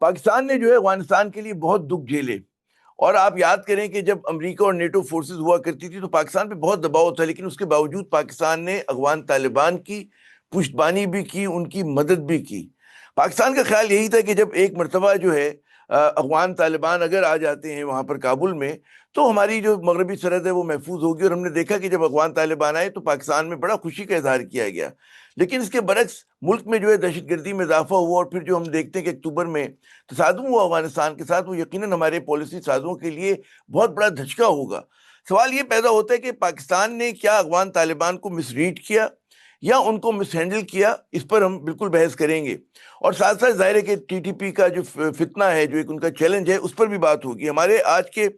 पाकिस्तान ने जो है अफगानिस्तान के लिए बहुत दुख झेले। और आप याद करें कि जब अमेरिका और नेटो फोर्सेस हुआ करती थी तो पाकिस्तान पे बहुत दबाव था, लेकिन उसके बावजूद पाकिस्तान ने अफगान तालिबान की पुष्टबानी भी की, उनकी मदद भी की। पाकिस्तान का ख्याल यही था कि जब एक मर्तबा जो है अफगान तालिबान अगर आ जाते हैं वहां पर काबुल में, तो हमारी जो मगरबी सरहद है वो महफूज होगी। और हमने देखा कि जब अफगान तालिबान आए तो पाकिस्तान में बड़ा खुशी का इजहार किया गया। लेकिन इसके बरक्स मुल्क में जो है दहशतगर्दी में इजाफा हुआ, और फिर जो हम देखते हैं कि अक्टूबर में तसादुम हुआ अफगानिस्तान के साथ, वो यकीनन हमारे पॉलिसी साजों के लिए बहुत बड़ा धचका होगा। सवाल ये पैदा होता है कि पाकिस्तान ने क्या अफगान तालिबान को मिसरीड किया या उनको मिसहैंडल किया, इस पर हम बिल्कुल बहस करेंगे। और साथ साथ जाहिर है कि टीटीपी का जो फितना है, जो एक उनका चैलेंज है, उस पर भी बात होगी। हमारे आज के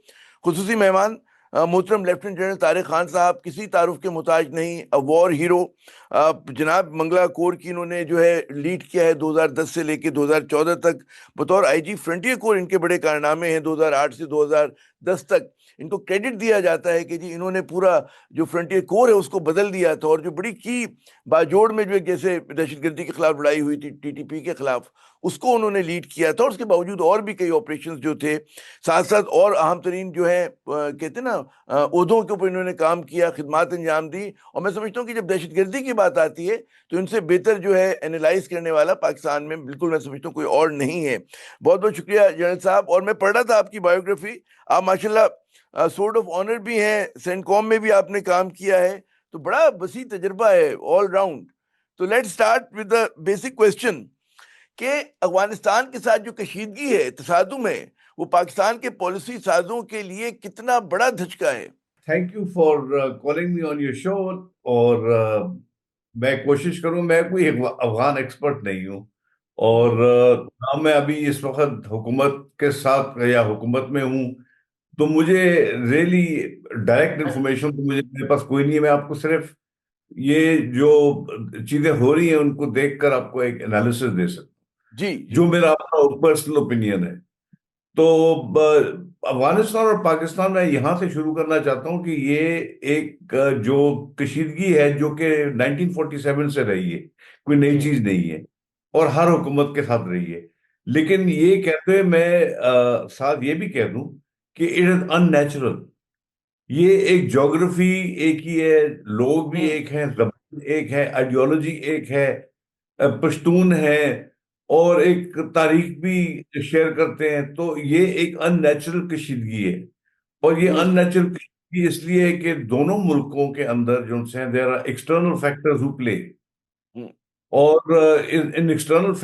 खुसूसी मेहमान मोहतरम लेफ्टिनेंट जनरल तारिक खान साहब, किसी तारुफ के मुताज नहीं, वॉर हीरो। जनाब मंगला कोर की इन्होंने जो है लीड किया है 2010 से लेकर 2014 तक। बतौर आईजी फ्रंटियर कोर इनके बड़े कारनामे हैं 2008 से 2010 तक। इनको क्रेडिट दिया जाता है कि जी इन्होंने पूरा जो फ्रंटियर कोर है उसको बदल दिया था, और जो बड़ी की बाजोड़ में जो एक जैसे दहशतगर्दी के खिलाफ लड़ाई हुई थी टीटीपी के खिलाफ, उसको उन्होंने लीड किया था। और उसके बावजूद और भी कई ऑपरेशंस जो थे, साथ साथ और अहम तरीन जो है कहते हैं ना ओहदों के ऊपर इन्होंने काम किया, खिदमात अंजाम दी। और मैं समझता हूँ कि जब दहशतगर्दी की बात आती है तो इनसे बेहतर जो है एनालाइज करने वाला पाकिस्तान में बिल्कुल मैं समझता हूँ कोई और नहीं है। बहुत बहुत शुक्रिया जनरल साहब। और मैं पढ़ रहा था आपकी बायोग्राफी, आप माशाल्लाह सोर्ड ऑफ ऑनर भी हैं, सेंटकॉम में भी आपने काम किया है, तो बड़ा वसी तजर्बा है ऑल राउंड। तो let's start with the basic question कि अफगानिस्तान के साथ जो कशीदगी है, तसादुम है, वो पाकिस्तान के पॉलिसी साजों के लिए कितना बड़ा धचका है। Thank you for calling me on your show. और मैं कोशिश करूं, मैं कोई अफगान एक्सपर्ट नहीं हूं। और ना मैं अभी इस वक्त हुकूमत के साथ या हुकूमत में हूं, तो मुझे रियली डायरेक्ट इंफॉर्मेशन तो मुझे मेरे पास कोई नहीं है। मैं आपको सिर्फ ये जो चीजें हो रही हैं उनको देखकर आपको एक एनालिसिस दे सकता जी हूं, जी। जो मेरा अपना पर्सनल ओपिनियन है। तो अफगानिस्तान और पाकिस्तान में यहां से शुरू करना चाहता हूं कि ये एक जो कशीदगी है जो कि 1947 से रही है, कोई नई हम्म चीज नहीं है, और हर हुकूमत के साथ रही है। लेकिन ये कहते हुए मैं साथ ये भी कह दूं कि इट इज अननेचुरल। ये एक ज्योग्राफी एक ही है, लोग भी हम्म एक हैं, जबान एक है, आइडियोलॉजी एक है, पश्तून है, और एक तारीख भी शेयर करते हैं। तो ये एक अननेचुरल कशीदगी है। और ये हम्म अननेचुरल कशीदगी इसलिए है कि दोनों मुल्कों के अंदर जो हैं there are external factors who play. Hmm. और इन एक्सटर्नल